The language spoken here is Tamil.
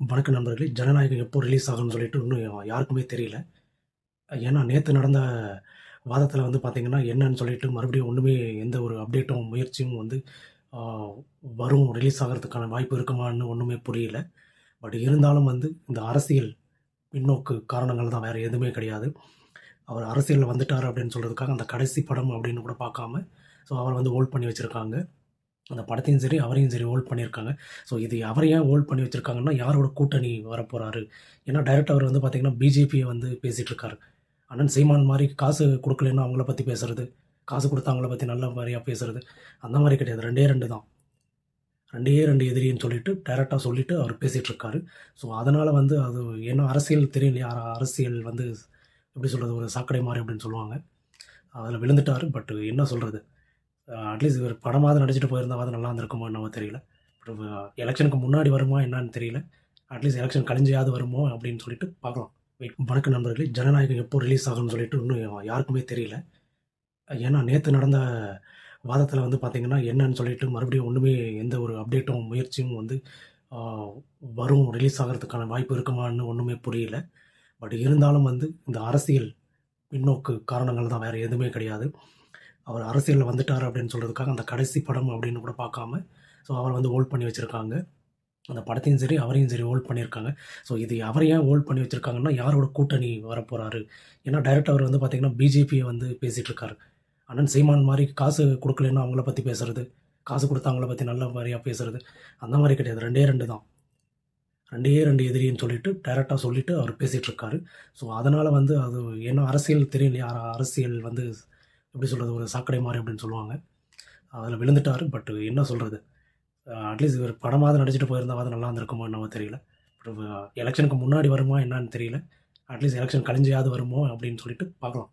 வணக்கம் நண்பர்களே. ஜனநாயகம் எப்போ ரிலீஸ் ஆகும்னு சொல்லிட்டு இன்னும் யாருக்குமே தெரியல. ஏன்னா நேத்து நடந்த வாதத்தில வந்து பார்த்தீங்கன்னா, என்னன்னு சொல்லிட்டு மறுபடியும் ஒண்ணுமே எந்த ஒரு அப்டேட்டும், முயற்சியும் வந்து ஆ வரும் ரிலீஸ் ஆகுறதுக்கான வாய்ப்பு இருக்குமான்னு ஒண்ணுமே புரியல. பட் இருந்தாலும் வந்து இந்த அரசியல் பின்னோக்கு காரணங்கள் தான், வேற எதுவுமே கிடையாது. அவர் அரசியல்ல வந்துட்டாரு அப்படின்னு சொல்றதுக்காக அந்த கடைசி படம் அப்படின்னு கூட பார்க்காம, ஸோ அவர வந்து ஹோல்ட் பண்ணி வச்சிருக்காங்க. அந்த படத்தையும் சரி, அவரையும் சரி ஹோல்ட் பண்ணியிருக்காங்க. ஸோ இது அவர ஏன் ஹோல்ட் பண்ணி வச்சிருக்காங்கன்னா, யாரோட கூட்டணி வரப்போறாரு? ஏன்னா டைரக்ட் அவர் வந்து பார்த்தீங்கன்னா, பிஜேபிய வந்து பேசிட்டு இருக்காரு. அண்ணன் சீமான் மாரி காசு குடுக்கலன்னா அவங்கள பத்தி பேசுறது, காசு குடுத்தா அவங்கள பத்தி நல்ல மாரியா பேசுறது, அந்த மாரி கிடையாது. 2டே 2 தான். 2டே 2 எதிரின்னு சொல்லிட்டு டைரக்ட்டா சொல்லிட்டு அவர் பேசிட்டு இருக்காரு. ஸோ அதனால வந்து அது ஏன்னா அரசியல் தெரியும் இல்லையா? அரசியல் வந்து எப்படி சொல்றது? ஒரு சாக்கடை மாரி அப்படின்னு சொல்லுவாங்க. அதில விழுந்துட்டாரு. பட் என்ன சொல்றது? அட்லீஸ்ட் இவர் படமாவது நடிச்சுட்டு போயிருந்தாவது நல்லா இருந்திருக்குமோ என்னவோ தெரியல. பட் எலக்ஷனுக்கு முன்னாடி வருமா என்னான்னு தெரியல. அட்லீஸ்ட் எலக்ஷன் கழிஞ்சியாவது வருமோ அப்படின்னு சொல்லிட்டு பார்க்கலாம். வணக்கம் நண்பர்களே. ஜனநாயகம் எப்போ ரிலீஸ் ஆகும்னு சொல்லிட்டு இன்னும் யாருக்குமே தெரியல. ஏன்னா நேத்து நடந்த வாதத்தில வந்து பார்த்தீங்கன்னா, என்னன்னு சொல்லிட்டு மறுபடியும் ஒண்ணுமே எந்த ஒரு அப்டேட்டும், முயற்சியும் வந்து ஆ வரும் ரிலீஸ் ஆகுறதுக்கான வாய்ப்பு இருக்குமான்னு ஒண்ணுமே புரியல. பட் இருந்தாலும் வந்து இந்த அரசியல் பின்னோக்கு காரணங்கள் தான், வேற எதுவுமே கிடையாது. அவர் அரசியல்ல வந்துட்டாரு அப்படின்னு சொல்றதுக்காக அந்த கடைசி படம் அப்படின்னு கூட பார்க்காம, ஸோ அவர வந்து ஹோல்ட் பண்ணி வச்சிருக்காங்க. அந்த படத்தையும் சரி, அவரையும் சரி ஹோல்ட் பண்ணியிருக்காங்க. ஸோ இது அவர ஏன் ஹோல்ட் பண்ணி வச்சிருக்காங்கன்னா, யாரோட கூட்டணி வரப்போறாரு? ஏன்னா டைரக்ட் அவர் வந்து பார்த்தீங்கன்னா, பிஜேபிய வந்து பேசிட்டு இருக்காரு. அண்ணன் சீமான் மாரி காசு குடுக்கலன்னா அவங்கள பத்தி பேசுறது, காசு குடுத்தா அவங்கள பத்தி நல்ல மாரியா பேசுறது, அந்த மாரி கிடையாது. 2டே 2 தான். 2டே 2 எதிரின்னு சொல்லிட்டு டைரக்ட்டா சொல்லிட்டு அவர் பேசிட்டு இருக்காரு. ஸோ அதனால வந்து அது ஏன்னா அரசியல் தெரியும் இல்லையா? அரசியல் வந்து எப்படி சொல்றது? ஒரு சாக்கடை மாரி அப்படின்னு சொல்லுவாங்க. அதில விழுந்துட்டாரு. பட் என்ன சொல்றது? அட்லீஸ்ட் இவர் படமாவது நடிச்சுட்டு போயிருந்தாவது நல்லா இருந்திருக்குமோ என்னவோ தெரியல. பட் எலக்ஷனுக்கு முன்னாடி வருமா என்னான்னு தெரியல. அட்லீஸ்ட் எலக்ஷன் கழிஞ்சியாவது வருமோ அப்படின்னு சொல்லிட்டு பார்க்கலாம்.